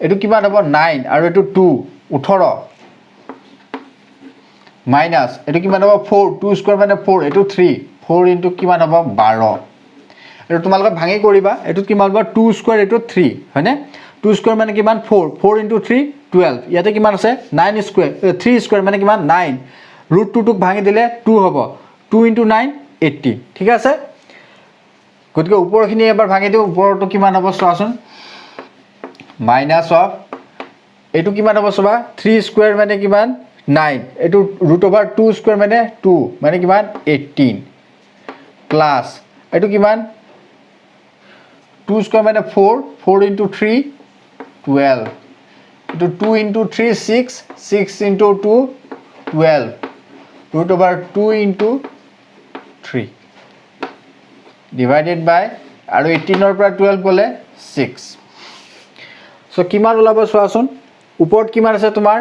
এটো কিমান হ'ব 9 আৰু এটো 2 18 মাইনাস এটো কিমান হ'ব 4 2² মানে 4 এটো 3 4 ইনটু কিমান হ'ব 12 এটো তোমালোকে ভাঙি কৰিবা এটো কিমান হ'ব 2² এটো 3 হয়নে 2 স্কোয়ার মানে কিমান 4 4 × 3 12 ইয়াতে কিমান আছে 9 স্কোয়ার 3 স্কোয়ার মানে কিমান 9 √2 টুক ভাঙি দিলে 2 হ'ব 2 × 9 80 ঠিক আছে গতিকে ওপৰখিনি এবাৰ ভাঙি দিও ওপৰটো কিমান হ'ব চোৱাচোন মাইনাস অফ এটো কিমান হ'ব চবা 3 স্কোয়ার মানে কিমান 9 এটো √2 স্কোয়ার মানে 2 মানে কিমান 18 প্লাস এটো কিমান 2 স্কোয়ার মানে 4 4 × 3 12 এটো 2 × 3 6 6 × 2 12 √2 × 3 divided by আৰু 18 ৰ পৰা 12 গলে 6 সো কিমান ওলাব চোৱাচোন ওপৰত কিমান আছে তোমাৰ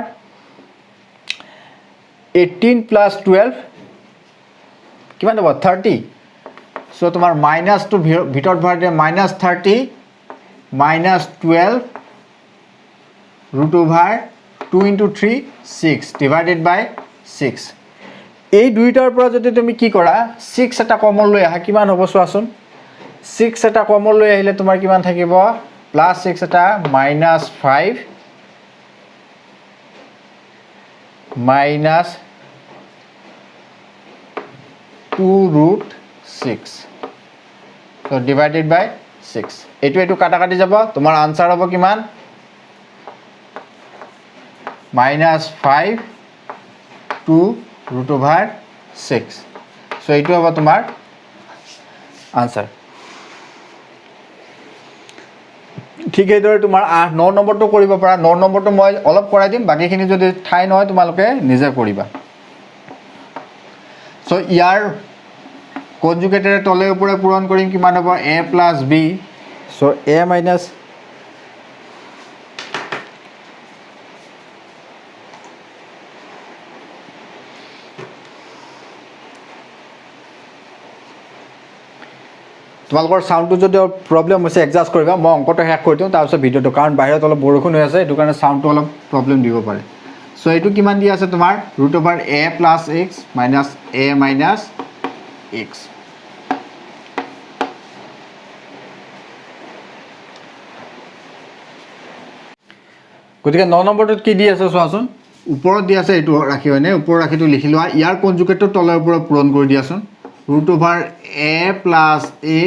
18 plus 12 কিমান হ'ব 30 সো তোমাৰ মাইনাস টু ভিতৰত ভৰাই দিয়ে -30 -12 √2 × 3 6 divided by 6 এই দুইটাৰ পৰা যদি তুমি কি কৰা 6 এটা কমন লৈ আহা কিমান হ'ব চোৱাচোন 6 এটা কমন লৈ আহিলে তোমাৰ কিমান থাকিব +6 এটা -5 minus 2√6 so divided by 6 এটো কাটা কাটি যাব তোমাৰ আনসার হ'ব কিমান -5 to √6 so এটো হ'ব তোমাৰ আনসাৰ ঠিক এইদৰে তোমাৰ 9 নম্বৰটো কৰিব পাৰা 9 নম্বৰটো মই অলপ কৰাই দিম বাকিখিনি যদি ঠাই নহয় তোমালোকে নিজে কৰিবা সো ইয়াৰ কনজুগেটেৰে তলে ওপৰে পূৰণ কৰিম কিমান হ'ব a + b so a minus তোমালোকৰ সাউন্ডটো যদি প্ৰবলেম হৈছে এডজাস্ট কৰিবা মই অংকটো হেক কৰি দিম তাৰপিছত ভিডিওটো কাৰণ বাহিৰত অলপ বৰষুণ হৈ আছে এটো কাৰণে সাউন্ডটো অলপ প্ৰবলেম দিব পাৰে সো এটো কিমান দি আছে তোমাৰ √a + x minus a minus x গতিকে 9 নম্বৰটোত কি দি আছে চোৱাচোন ওপৰত দি আছে এটো ৰাখি হয়নে ওপৰত ৰাখিটো লিখি লোৱা ইয়াৰ কনজুগেটটো তলৰ ওপৰত পূৰণ কৰি দিয়াচোন √a +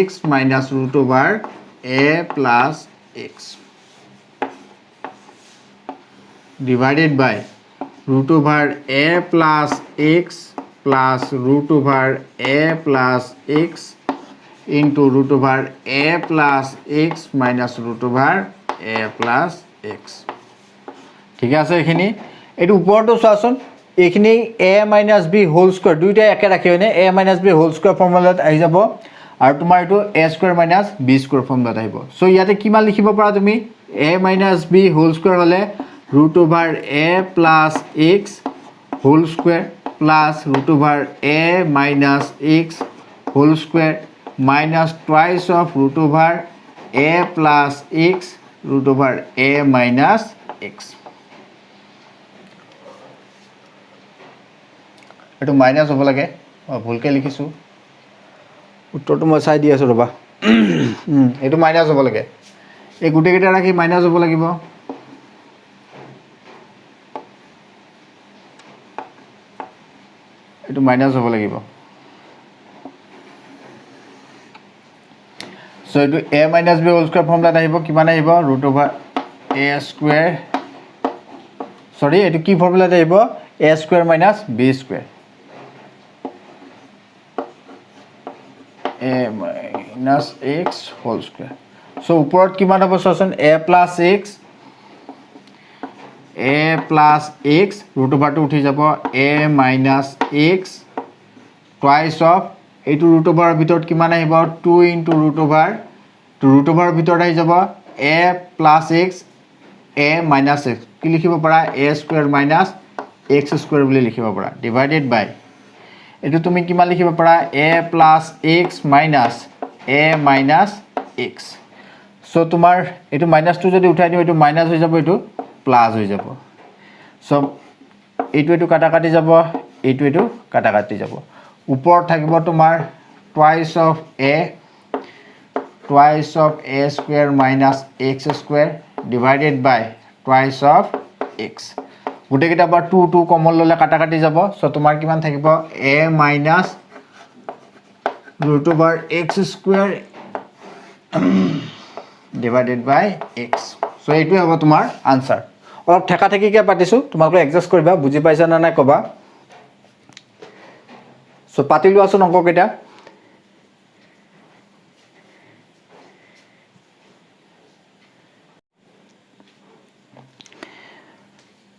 x minus √a + x divided by √a + x plus √a + x into √a + x minus √a + x ঠিক আছে এখিনি এটো ওপৰটো চোৱাচোন এখিনি a - b হোল স্কয়াৰ দুইটা একে ৰাখি হয়নে a - b হোল স্কয়াৰ ফৰ্মুলাত আহি যাব আৰু তোমাৰ এটো a স্কয়াৰ - b স্কয়াৰ ফৰ্মুলাত আহিব সো ইয়াতে কিমান লিখিব পাৰা তুমি a - b হোল স্কয়ার হলে √a + x whole square plus √a - x whole square minus twice of √a + x √a - x এটো মাইনাস হ'ব লাগে ভুলকে লিখিছো উত্তৰটো মই চাই দি আছো ৰবা এটো মাইনাস হ'ব লাগে এই গুটি কেইটা ৰাখি মাইনাস হ'ব লাগিব এটো মাইনাস হ'ব লাগিব সো এটো a - b হোল স্কয়ার ফৰ্মুলাত আহিব কিমান আহিব √a² সৰি এটো কি ফৰ্মুলাত আহিব a² - b². a minus x whole square. So ওপৰত কিমান হ'ব চোৱাচোন a plus x √2 উঠি যাব a minus x twice of এইটো √2 ভিতৰত কিমান আহিব 2 into √2 ভিতৰত আহি যাব a plus x a minus x কি লিখিব পাৰা a² minus x² বুলি লিখিব পাৰা divided by এটো তুমি কিমান লিখিব পাৰা a plus x minus a minus x so তোমাৰ এটো মাইনাসটো যদি উঠাই দিও এটো মাইনাস হৈ যাব এটো প্লাস হৈ যাব সো এটো কাটা কাটি যাব এটো কাটা কাটি যাব উপৰত থাকিব তোমাৰ twice of a² minus x² divided by twice of x গোটেইকেইটা পৰা 2 2 কমন ল'লে কাটা কাটি যাব সো তোমাৰ কিমান থাকিব a minus √x² divided by x so এইটো হ'ব তোমাৰ আনসাৰ অলপ ঠেকা ঠেকিকে পাতিছো তোমালোকে এডজাস্ট কৰিবা বুজি পাইছা না নাই কবা সো পাতি লোৱাছো অংককেইটা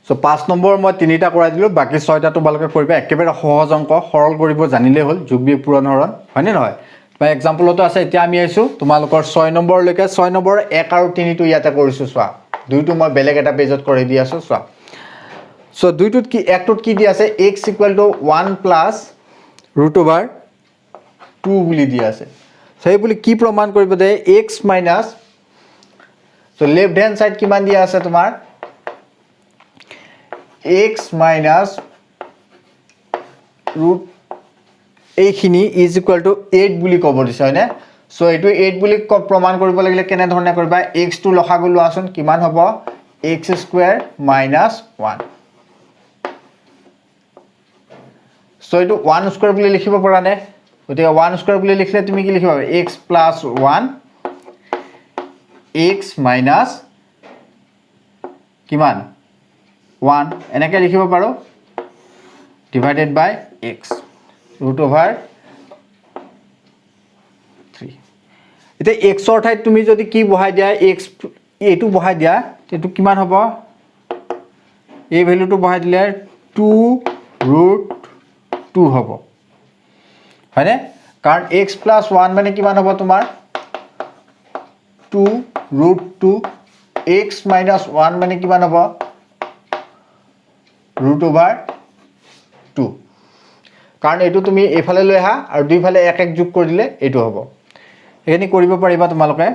সো 5 নম্বৰ মই তিনিটা কৰাই দিলো বাকি 6টা তোমালোকে কৰিবা একেবাৰে সহজ অংক সৰল কৰিব জানিলে হ'ল যোগ বিয়োগ পূৰণ হৰণ হয়নে নহয় বা এক্সাম্পলটো আছে এতিয়া আমি আইছো তোমালোকৰ 6 নম্বৰ লৈকে 6 নম্বৰ 1 আৰু 3 টো ইয়াতে কৰিছো সোৱা দুইটো মই বেলেগ এটা পেজত কৰি দি আছো সোৱা সো দুইটোত কি একটোত কি দি আছে x = 1 + √2 বুলি দি আছে সেই বুলি কি প্ৰমাণ কৰিব দে x minus so left hand side কিমান দিয়া আছে তোমাৰ x minus root এইখিনি is equal to 8 বুলি ক'ব দিছে হয়নে সো এইটো 8 বুলি প্ৰমাণ কৰিব লাগিলে কেনে ধৰণে কৰিবা x টো লখাগু লোৱাচোন কিমান হ'ব x² - 1 সো এইটো 1² বুলি লিখিব পৰা নে গতিকে 1² বুলি লিখলে তুমি কি লিখিবা x + 1 x minus কিমান 1 এনেকে লিখিব পাৰো ডিভাইডেড বাই x √3 এটা x ৰ ঠাইত তুমি যদি কি বহাই দিয়া x এটো বহাই দিয়া এটো কিমান হ'ব এই ভ্যালুটো বহাই দিলে 2√2 হ'ব হয়নে কাৰণ x + 1 মানে কিমান হ'ব তোমাৰ 2√2 x - 1 মানে কিমান হ'ব √2 কাৰণ এটো তুমি এফালে লৈ আহা আৰু দুইফালে এক এক যোগ কৰি দিলে এটো হ'ব এখিনি কৰিব পাৰিবা তোমালোকে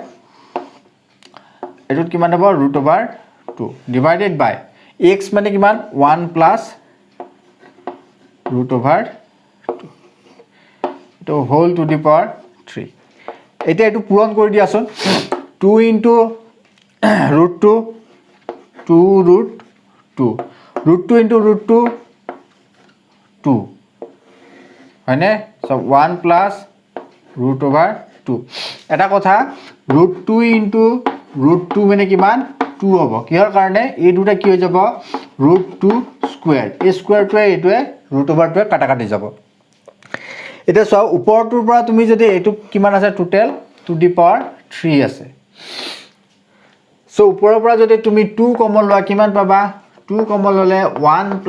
এটোত কিমান হ'ব √2 ডিভাইডেড বাই x মানে কিমান 1 + √2 তো হোল টু দি পাৱাৰ 3 এটা এটো পূৰণ কৰি দিয়াছোন 2 * √2 2√2 √2 * √2 2 হয়নে সো 1 + √2 এটা কথা √2 * √2 মানে কিমান 2 হ'ব কিহৰ কাৰণে এই দুটা কি হৈ যাব √2² এই স্কয়াৰটোৱে এইটোৱে √2টোৱে কাটা কাটি যাব এটা সব ওপৰটোৰ পৰা তুমি যদি এইটো কিমান আছে টোটাল টু দি পাৱাৰ 3 আছে সো ওপৰৰ পৰা যদি তুমি 2 কমন লোৱা কিমান পাবা 2 কমন ললে 1 +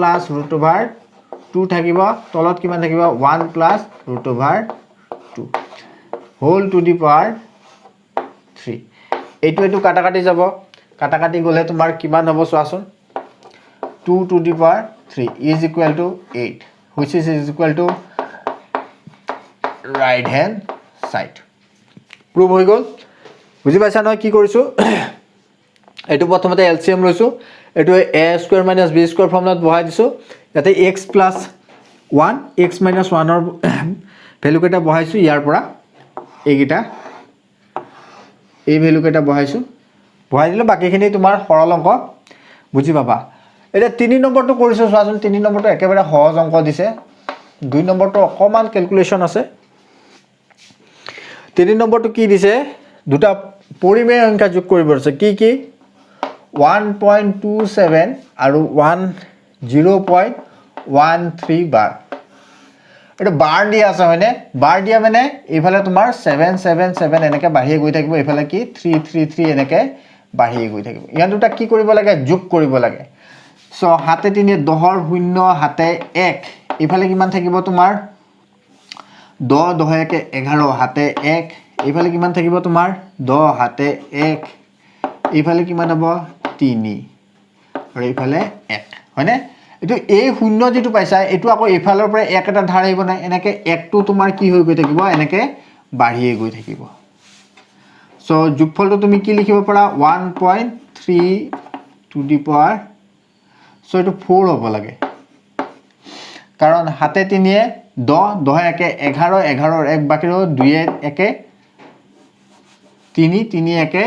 √2 থাকিব তলত কিমান থাকিব 1 + √2 হোল টু দি পাৱাৰ 3 এইটো এটো কাটা কাটি যাব কাটা কাটি গলে তোমাৰ কিমান হ'ব চোৱাচোন 2 to the power 3 is equal to 8 which is equal to right hand side prove হৈ গল বুজি পাইছা নহয় কি কৰিছো এটো প্ৰথমতে এলসিএম লৈছো এটো a² - b² ফৰ্মুলাত বহাই দিছো ইয়াতে x + 1 x - 1 ৰ ভ্যালু কেটা বহাইছো ইয়াৰ পৰা এইগিটা এই ভ্যালু কেটা বহাইছো বহাই দিলে বাকিখিনি তোমাৰ সৰল অংক বুজি পাবা এটা 3 নম্বৰটো কৰিছো চোৱাচোন 3 নম্বৰটো একেবাৰে সহজ অংক দিছে 2 নম্বৰটো অকমান ক্যালকুলেশন আছে 3 নম্বৰটো কি দিছে দুটা পৰিমেয় সংখ্যা যোগ কৰিব আছে কি 1.27 আৰু 0.13 বাৰ এটা বাৰ দিয়া আছে হয়নে বাৰ দিয়া মানে এইফালে তোমাৰ 777 এনেকে বাঢ়িয়ে গৈ থাকিব এইফালে কি 333 এনেকে বাঢ়িয়ে গৈ থাকিব ইয়ান দুটা কি কৰিব লাগে যোগ কৰিব লাগে সো হাতে 3 10 0 হাতে 1 এইফালে কিমান থাকিব তোমাৰ 10 10 একে 11 হাতে 1 এইফালে কিমান থাকিব তোমাৰ 10 হাতে 1 এইফালে কিমান হ'ব 3 আৰু এইফালে 1 হয়নে এটো এই শূন্য যেটো পাইছা এটো আকৌ এইফালৰ পৰা এক এটা ধাৰ আহিব না এনেকে একটো তোমাৰ কি হৈ গৈ থাকিব এনেকে বাঢ়িয়ে গৈ থাকিব সো যোগফলটো তুমি কি লিখিব পাৰা 1.3 টু দি পাৱাৰ সো এটো 4 হ'ব লাগে কাৰণ হাতে 3 এ 10 10 একে 11 11 ৰ 1 বাকি 2 একে 3 3 একে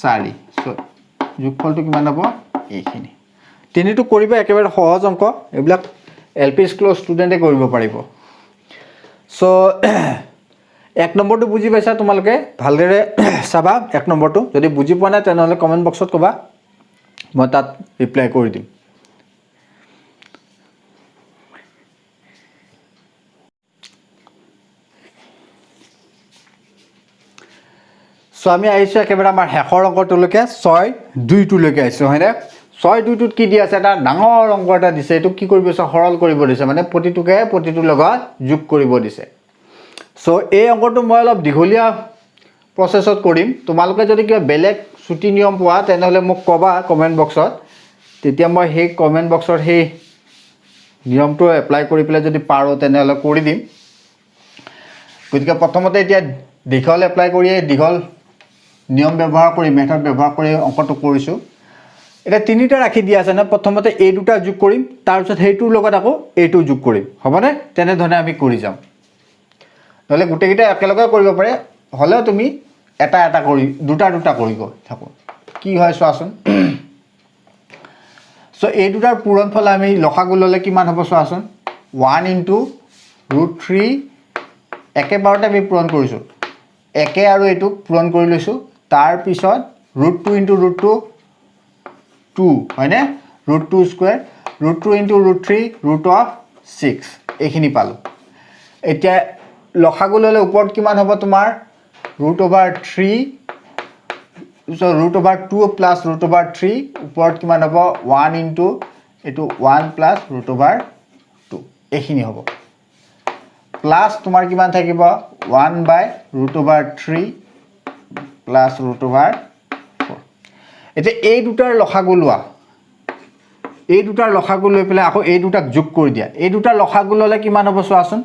4 সো যোগফলটো কিমান হ'ব এইখিনি তিনিটো কৰিবা একেবাৰে সহজ অংক এইবিলাক এলপি স্কুলৰ ষ্টুডেণ্টে কৰিব পাৰিব সো এক নম্বৰটো বুজি পাইছা তোমালোকে ভালদৰে চাবা এক নম্বৰটো যদি বুজি পোৱা নাই তেনেহলে কমেন্ট বক্সত কবা মই তাত ৰিপ্লাই কৰি দিম সো আমি আইছো একেবাৰে আমাৰ হেখৰ অংকটোলৈকে 6 2 লৈকে আইছো হয়নে 6 2 টোত কি দি আছে এটা ডাঙৰ অংক এটা দিছে এটো কি কৰিব আছে সৰল কৰিব দিছে মানে প্ৰতিটোকে প্ৰতিটো লগত যোগ কৰিব দিছে সো এই অংকটো মই অলপ দীঘলীয়া প্ৰসেছত কৰিম তোমালোকে যদি কিবা বেলেগ ছুটি নিয়ম পোৱা তেনেহলে মোক কবা কমেন্ট বক্সত তেতিয়া মই সেই কমেন্ট বক্সৰ সেই নিয়মটো এপ্লাই কৰি পেলাই যদি পাৰো তেনেহলে কৰি দিম গতিকে প্ৰথমতে এতিয়া দীঘল এপ্লাই কৰি দীঘল নিয়ম ব্যৱহাৰ কৰি মেথড ব্যৱহাৰ কৰি অংকটো কৰিছো এটা তিনিটা ৰাখি দিয়া আছে না প্ৰথমতে এই দুটা যোগ কৰিম তাৰ পিছত হেইটোৰ লগত আকৌ এইটো যোগ কৰিম হবনে তেনে ধৰণে আমি কৰি যাম নহলে গুটেকিটা একেলগে কৰিব পাৰে হলে তুমি এটা এটা কৰি দুটা দুটা কৰি গৈ থাকো কি হয় চোৱাচোন সো এই দুটাৰ পূৰণফল আমি লসাগু ললে কিমান হ'ব চোৱাচোন 1 * √3 একেবাৰতে আমি পূৰণ কৰিছো একে আৰু এইটো পূৰণ কৰি লৈছো তাৰ পিছত √2 * √2 2 হয়নে √2 স্কয়াৰ √2 * √3 √6 এইখিনি পালো এতিয়া লসাগু ললে ওপৰত কিমান হ'ব তোমাৰ √3 so √2 plus √3 ওপৰত কিমান হ'ব 1 into এটো 1 plus √2 এইখিনি হ'ব প্লাস তোমাৰ কিমান থাকিব 1 by √3 plus √4 এতিয়া এই দুটাৰ লসাগু লোৱা এই দুটাৰ লসাগু লৈ পেলাই আকৌ এই দুটাক যোগ কৰি দিয়া এই দুটাৰ লসাগু ললে কিমান হ'ব চোৱাচোন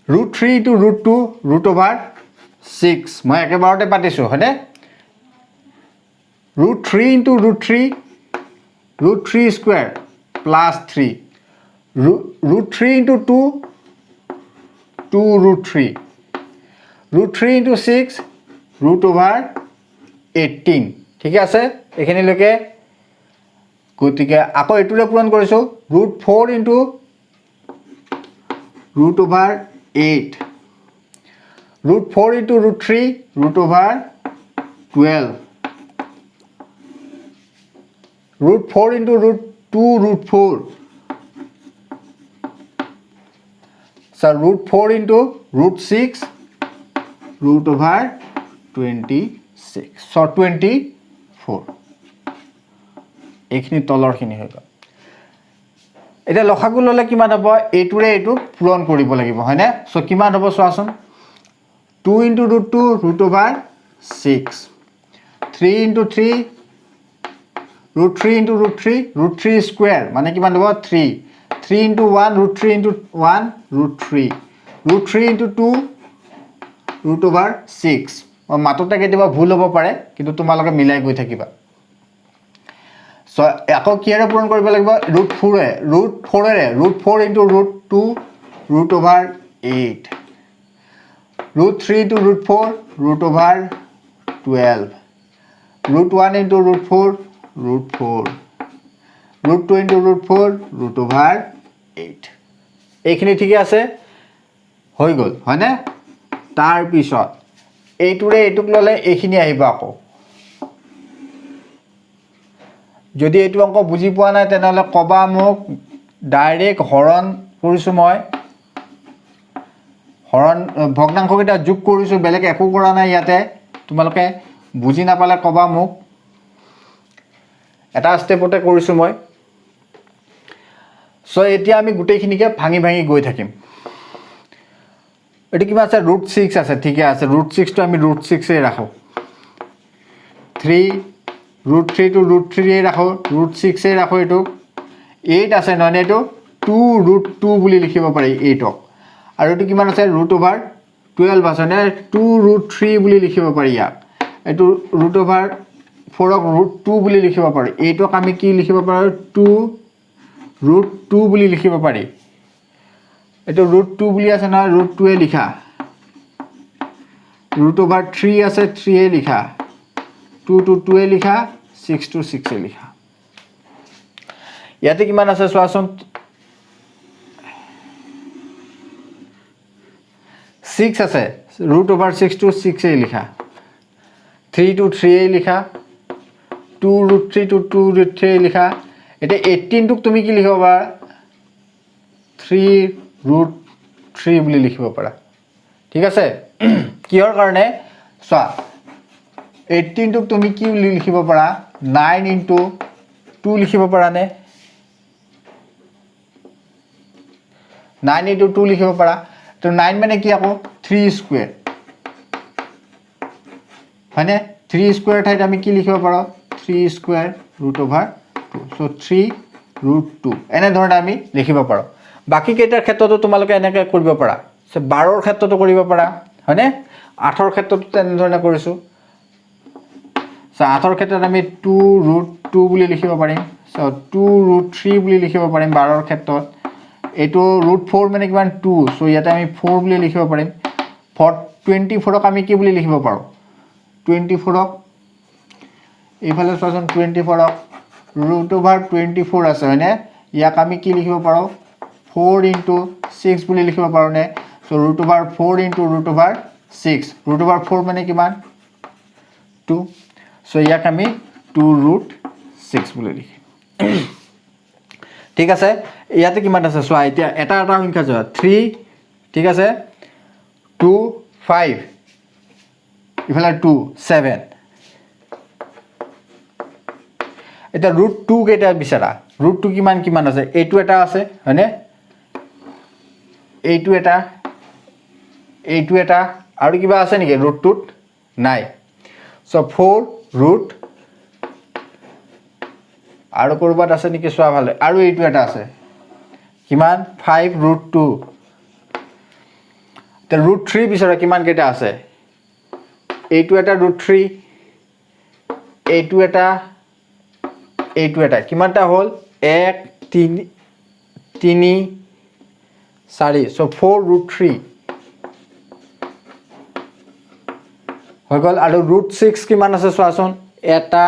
√3 to √2 √6 মই একেবাৰতে পাতিছো হয়নে √3 into √3 square plus 3 √3 into 2 2 √3 √3 into 6 √18 ঠিক আছে এখানে লৈকে গতিকে আকৌ এটুৰে পূৰণ কৰিছো √4 into √8 √4 into √3 √12 √4 into √2 √4 so √4 into √6 √26 so 24 এইখিনি তলৰখিনি হৈ গ'ল এটা লসাগু ললে কিমান হ'ব এইটোৰে এইটো পূৰণ কৰিব লাগিব হয়নে সো কিমান হ'ব চোৱাচোন 2 into √2 √6 3 into 3 √3 into √3 square মানে কিমান হ'ব 3 3 into 1 √3 into 1 √3 √3 into 2 √6 মাত্ৰতে কেতিয়াবা ভুল হ'ব পাৰে কিন্তু তোমালোকে মিলাই গৈ থাকিবা সো আকৌ কিৰে পূৰণ কৰিব লাগিব √4 ৰে √4 into √2 √8 √3 to √4 √12 √1 into √4 √4 √2 into √4 √8 এইখিনি ঠিক আছে হৈ গল হয়নে তাৰ পিছত এইটোৰে এইটুক ললে এইখিনি আহিবা আকৌ যদি এইটো অংক বুজি পোৱা নাই তেনেহলে কবা মোক ডাইৰেক্ট হৰণ কৰিছো মই হৰণ ভগ্নাংশকেইটা যোগ কৰিছো বেলেগ একো কৰা নাই ইয়াতে তোমালোকে বুজি নাপালে কবা মোক এটা স্টেপতে কৰিছো মই সো এতিয়া আমি গুটেইখিনিকে ভাঙি ভাঙি গৈ থাকিম এটো কিবা আছে √6 আছে ঠিক আছে √6 টো আমি √6 এ ৰাখো 3 √3 to √3 এ ৰাখো √6 এ ৰাখো এটো 8 আছে ননে এটো 2 √2 বুলি লিখিব পাৰি 8 আৰু এটো কিমান আছে √12 আছে নে 2 √3 বুলি লিখিব পাৰি ইয়াক এটো √4 √2 বুলি লিখিব পাৰি এইটোক আমি কি লিখিব পাৰো 2 √2 বুলি লিখিব পাৰি এটো √2 বুলি আছে না √2 এ লিখা √3 আছে 3 লিখা 2 to 2 লিখা 6 to 6 লিখা ইয়াতে কিমান আছে চোৱাচোন 6 আছে √6 to 6 লিখা 3 to 3 লিখা 2√3 to 2√3 লিখা এটা 18 টোক তুমি কি লিখিব পাৰা 3√3 বুলি লিখিব পাৰা ঠিক আছে কিহৰ কাৰণে চোৱা 18 টোক তুমি কি বুলি লিখিব পাৰা 9 into 2 লিখিব পাৰা নে 9 into 2 লিখিব পাৰা তো 9 মানে কি আকৌ 3 স্কয়াৰ হয়নে 3 স্কয়াৰ ঠাইত আমি কি লিখিব পাৰো 3 স্কয়াৰ √2 সো 3√2 এনে ধৰণে আমি লিখিব পাৰো বাকি কেইটাৰ ক্ষেত্ৰতো তোমালোকে এনেকৈ কৰিব পাৰা সো 12ৰ ক্ষেত্ৰতো কৰিব পাৰা হয়নে 8ৰ ক্ষেত্ৰতো তেনে ধৰণে কৰিছো সো 8ৰ ক্ষেত্ৰত আমি 2√2 বুলি লিখিব পাৰিম সো 2√3 বুলি লিখিব পাৰিম 12ৰ ক্ষেত্ৰত এটো √4 মানে কিমান 2 সো ইয়াতে আমি 4 বুলি লিখিব পাৰিম 24ক আমি কি বুলি লিখিব পাৰো 24ক এইফালে চোৱাচোন 24ক √24 আছে হয়নে ইয়াক আমি কি লিখিব পাৰো 4 into 6 বুলি লিখিব পাৰো নে সো √4 into √6 √4 মানে কিমান 2 সো ইয়াক আমি 2√6 বুলি লিখিম ঠিক আছে ইয়াতে কিমান আছে চোৱা এতিয়া এটা সংখ্যা যোৱা 3 ঠিক আছে 2 5 ইফালে 2 7 এটা √2 কেটা বিচাৰা √2 কিমান আছে এইটো এটা আছে হয়নে এইটো এটা আৰু কিবা আছে নেকি √2 নাই সো 4 আৰু কৰবাত আছে নেকি চোৱা ভালে আৰু এইটো এটা আছে কিমান 5√2 তে √3 বিচাৰা কিমান কেটা আছে এইটো এটা √3 এইটো এটা কিমানটা হল 1 3 4 সো 4√3 হৈ গল আৰু √6 কিমান আছে চোৱাচোন এটা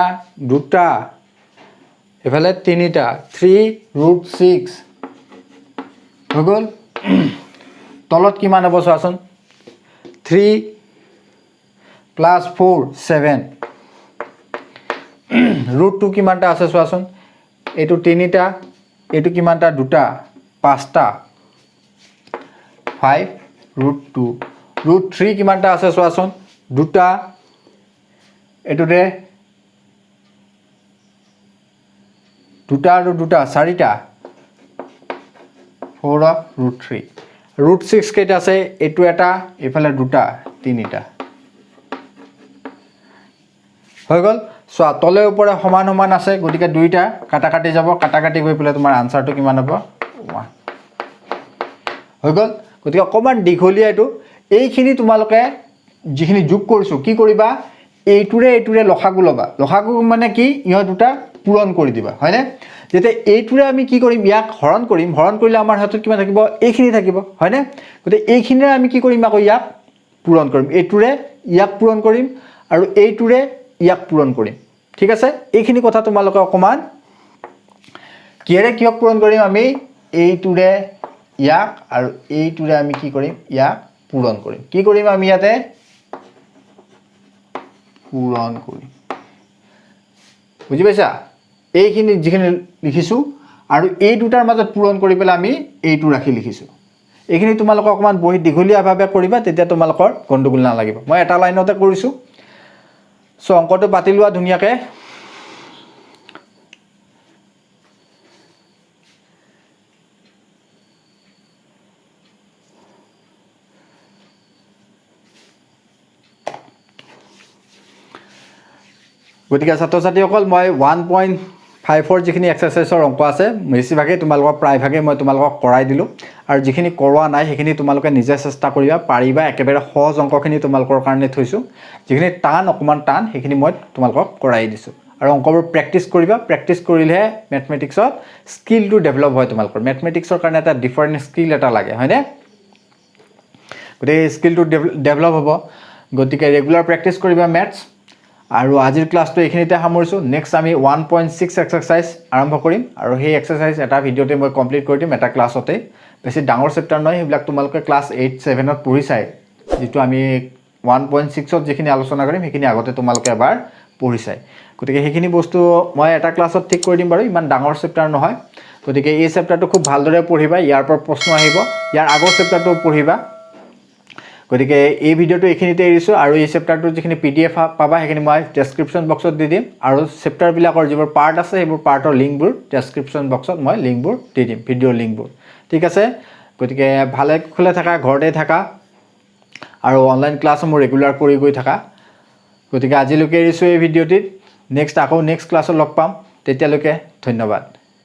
দুটা এফালে তিনিটা 3√6 হৈ গল তলত কিমান হ'ব চোৱাচোন 3 plus 4 7 √2 কিমানটা আছে চোৱাচোন এটো তিনিটা এটো কিমানটা দুটা পাঁচটা 5√2 √3 কিমানটা আছে চোৱাচোন দুটা এটোতে দুটা আৰু দুটা চাৰিটা 4√3 √6 কেটা আছে এটো এটা এফালে দুটা তিনিটা হৈ গল সো তলে ওপৰে সমান আছে গতিকে দুইটা কাটাকাটি যাব কাটাকাটি গৈ পেলে তোমাৰ আনসাৰটো কিমান হ'ব 1 হৈ গল গতিকে অকমান দীঘলীয়া এটো এইখিনি তোমালোকে যিখিনি যোগ কৰিছো কি কৰিবা এইটোৰে লসাগু লবা লসাগু মানে কি ইহ দুটা পূৰণ কৰি দিবা হয়নে যেতে এইটোৰে আমি কি কৰিম ইয়াক হৰণ কৰিলে আমাৰ হাতত কিমান থাকিব এইখিনি থাকিব হয়নে গতে এইখিনিৰে আমি কি কৰিম আকৌ ইয়াক পূৰণ কৰিম এইটোৰে ইয়াক পূৰণ কৰিম আৰু এইটোৰে ইয়াক পূৰণ কৰিম ঠিক আছে এইখিনি কথা তোমালোকে অকমান কিৰে কিয়ক পূৰণ কৰিম আমি এইটোৰে ইয়াক আৰু এইটোৰে আমি কি কৰিম ইয়াক পূৰণ কৰিম কি কৰিম আমি ইয়াতে পূৰণ কৰিম বুজি পাইছা এইখিনি যিখিনি লিখিছো আৰু এই দুটাৰ মাজত পূৰণ কৰি পেলাই আমি এইটো ৰাখি লিখিছো এইখিনি তোমালোকে অকমান বহি দীঘলীয়া ভাবে কৰিবা তেতিয়া তোমালোকৰ গণ্ডগোল নালাগিব মই এটা লাইনতে কৰিছো সো অংকটো পাতি লোৱা ধুনিয়াকে গতিকে ছাত্ৰ-ছাত্ৰীসকল মই 1.54 যিখিনি এক্সাৰসাইজৰ অংক আছে বেছিভাগে তোমালোকৰ প্ৰায়ভাগে মই তোমালোকক কৰাই দিলো আৰু যিখিনি কৰোৱা নাই সেইখিনি তোমালোকে নিজে চেষ্টা কৰিবা পাৰিবা একেবাৰে সহজ অংকখিনি তোমালোকৰ কাৰণে থৈছো যিখিনি টান অকমান টান সেইখিনি মই তোমালোকক কৰাই দিছো আৰু অংকবোৰ প্ৰেক্টিছ কৰিবা প্ৰেক্টিছ কৰিলে ম্যাথমেটিক্সত স্কিলটো ডেভেলপ হয় তোমালোকৰ ম্যাথমেটিক্সৰ কাৰণে এটা ডিফাৰেন্ট স্কিল এটা লাগে হয়নে গতে স্কিলটো ডেভেলপ হ'ব গতিকে ৰেগুলাৰ প্ৰেক্টিছ কৰিবা মেথছ আৰু আজিৰ ক্লাছটো এইখিনিতে সামৰিছোঁ নেক্সট আমি 1.6 এক্সাৰচাইজ আৰম্ভ কৰিম আৰু সেই এক্সাৰচাইজ এটা ভিডিঅ'তে মই কমপ্লিট কৰি দিম এটা ক্লাছতে বেছি ডাঙৰ চেপ্টাৰ নহয় সেইবিলাক তোমালোকে ক্লাছ 8-7ত পঢ়ি চাই যেটো আমি 1.6ত যিখিনি আলোচনা কৰিম সেইখিনি আগতে তোমালোকে এবাৰ পঢ়ি চাই গতিকে সেইখিনি বস্তু মই এটা ক্লাছত ঠিক কৰি দিম বাৰু ইমান ডাঙৰ চেপ্টাৰ নহয় গতিকে এই চেপ্টাৰটো খুব ভালদৰে পঢ়িবা ইয়াৰ পৰা প্ৰশ্ন আহিব ইয়াৰ আগৰ চেপ্টাৰটো পঢ়িবা গতিকে এই ভিডিঅ'টো এইখিনিতে এৰিছোঁ আৰু এই চেপ্টাৰটোৰ যিখিনি PDF পাবা সেইখিনি মই ডেছক্ৰিপশ্যন বক্সত দি দিম আৰু চেপ্টাৰবিলাকৰ যিবোৰ পাৰ্ট আছে সেইবোৰ পাৰ্টৰ লিংকবোৰ ডেছক্ৰিপশ্যন বক্সত মই লিংকবোৰ দি দিম ভিডিঅ'ৰ লিংকবোৰ ঠিক আছে গতিকে ভালে খুলে থাকা ঘৰতে থাকা আৰু অনলাইন ক্লাছসমূহ ৰেগুলাৰ কৰি গৈ থাকা গতিকে আজিলৈকে এৰিছোঁ এই ভিডিঅ'টিত নেক্সট ক্লাছত লগ পাম তেতিয়ালৈকে ধন্যবাদ